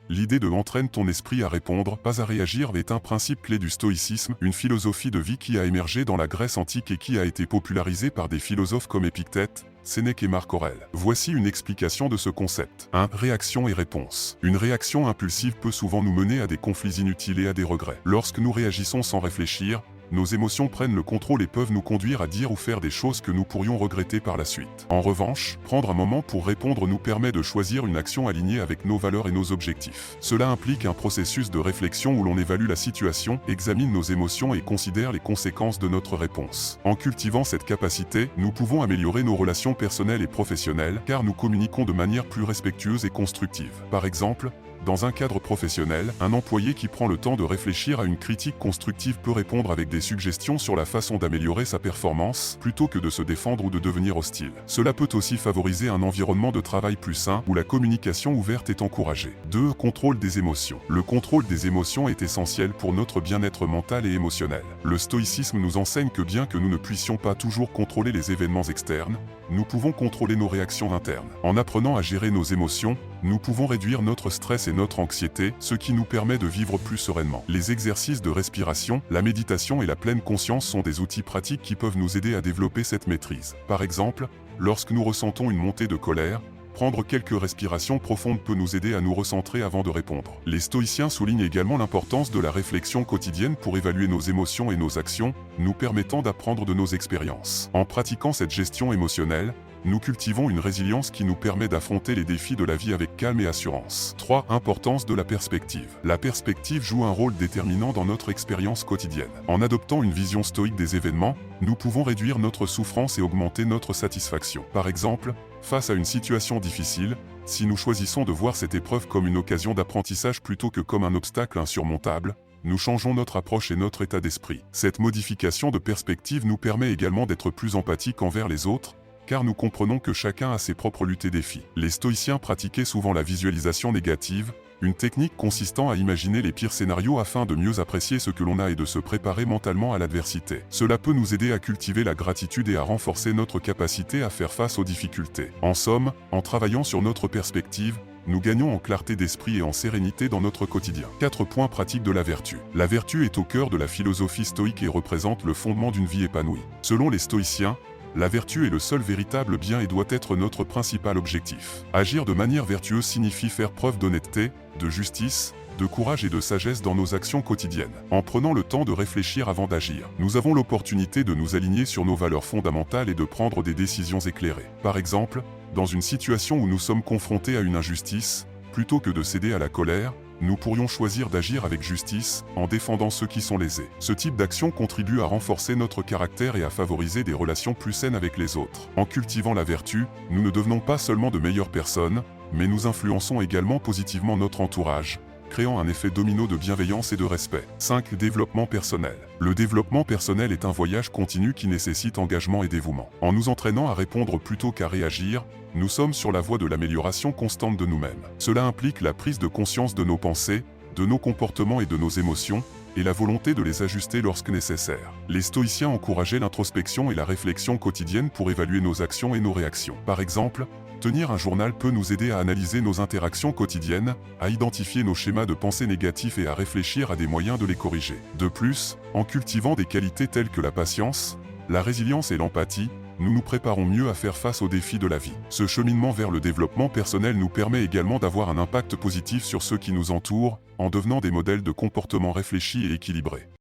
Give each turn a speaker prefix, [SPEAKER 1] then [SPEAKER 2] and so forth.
[SPEAKER 1] l'idée de entraîne ton esprit à répondre, pas à réagir est un principe clé du stoïcisme, une philosophie de vie qui a émergé dans la Grèce antique et qui a été popularisée par des philosophes comme Épictète, Sénèque et Marc Aurèle. Voici une explication de ce concept. 1. Réaction et réponse. Une réaction impulsive peut souvent nous mener à des conflits inutiles et à des regrets. Lorsque nous réagissons sans réfléchir, nos émotions prennent le contrôle et peuvent nous conduire à dire ou faire des choses que nous pourrions regretter par la suite. En revanche, prendre un moment pour répondre nous permet de choisir une action alignée avec nos valeurs et nos objectifs. Cela implique un processus de réflexion où l'on évalue la situation, examine nos émotions et considère les conséquences de notre réponse. En cultivant cette capacité, nous pouvons améliorer nos relations personnelles et professionnelles car nous communiquons de manière plus respectueuse et constructive. Par exemple, dans un cadre professionnel, un employé qui prend le temps de réfléchir à une critique constructive peut répondre avec des suggestions sur la façon d'améliorer sa performance, plutôt que de se défendre ou de devenir hostile. Cela peut aussi favoriser un environnement de travail plus sain, où la communication ouverte est encouragée. 2. Contrôle des émotions. Le contrôle des émotions est essentiel pour notre bien-être mental et émotionnel. Le stoïcisme nous enseigne que bien que nous ne puissions pas toujours contrôler les événements externes, nous pouvons contrôler nos réactions internes. En apprenant à gérer nos émotions, nous pouvons réduire notre stress et notre anxiété, ce qui nous permet de vivre plus sereinement. Les exercices de respiration, la méditation et la pleine conscience sont des outils pratiques qui peuvent nous aider à développer cette maîtrise. Par exemple, lorsque nous ressentons une montée de colère, prendre quelques respirations profondes peut nous aider à nous recentrer avant de répondre. Les stoïciens soulignent également l'importance de la réflexion quotidienne pour évaluer nos émotions et nos actions, nous permettant d'apprendre de nos expériences. En pratiquant cette gestion émotionnelle, nous cultivons une résilience qui nous permet d'affronter les défis de la vie avec calme et assurance. 3. Importance de la perspective. La perspective joue un rôle déterminant dans notre expérience quotidienne. En adoptant une vision stoïque des événements, nous pouvons réduire notre souffrance et augmenter notre satisfaction. Par exemple, face à une situation difficile, si nous choisissons de voir cette épreuve comme une occasion d'apprentissage plutôt que comme un obstacle insurmontable, nous changeons notre approche et notre état d'esprit. Cette modification de perspective nous permet également d'être plus empathiques envers les autres, car nous comprenons que chacun a ses propres luttes et défis. Les stoïciens pratiquaient souvent la visualisation négative, une technique consistant à imaginer les pires scénarios afin de mieux apprécier ce que l'on a et de se préparer mentalement à l'adversité. Cela peut nous aider à cultiver la gratitude et à renforcer notre capacité à faire face aux difficultés. En somme, en travaillant sur notre perspective, nous gagnons en clarté d'esprit et en sérénité dans notre quotidien. 4 points pratiques de la vertu. La vertu est au cœur de la philosophie stoïque et représente le fondement d'une vie épanouie. Selon les stoïciens, la vertu est le seul véritable bien et doit être notre principal objectif. Agir de manière vertueuse signifie faire preuve d'honnêteté, de justice, de courage et de sagesse dans nos actions quotidiennes. En prenant le temps de réfléchir avant d'agir, nous avons l'opportunité de nous aligner sur nos valeurs fondamentales et de prendre des décisions éclairées. Par exemple, dans une situation où nous sommes confrontés à une injustice, plutôt que de céder à la colère, nous pourrions choisir d'agir avec justice, en défendant ceux qui sont lésés. Ce type d'action contribue à renforcer notre caractère et à favoriser des relations plus saines avec les autres. En cultivant la vertu, nous ne devenons pas seulement de meilleures personnes, mais nous influençons également positivement notre entourage, créant un effet domino de bienveillance et de respect. 5. Développement personnel. Le développement personnel est un voyage continu qui nécessite engagement et dévouement. En nous entraînant à répondre plutôt qu'à réagir, nous sommes sur la voie de l'amélioration constante de nous-mêmes. Cela implique la prise de conscience de nos pensées, de nos comportements et de nos émotions, et la volonté de les ajuster lorsque nécessaire. Les stoïciens encourageaient l'introspection et la réflexion quotidienne pour évaluer nos actions et nos réactions. Par exemple, tenir un journal peut nous aider à analyser nos interactions quotidiennes, à identifier nos schémas de pensée négatifs et à réfléchir à des moyens de les corriger. De plus, en cultivant des qualités telles que la patience, la résilience et l'empathie, nous nous préparons mieux à faire face aux défis de la vie. Ce cheminement vers le développement personnel nous permet également d'avoir un impact positif sur ceux qui nous entourent, en devenant des modèles de comportement réfléchis et équilibrés.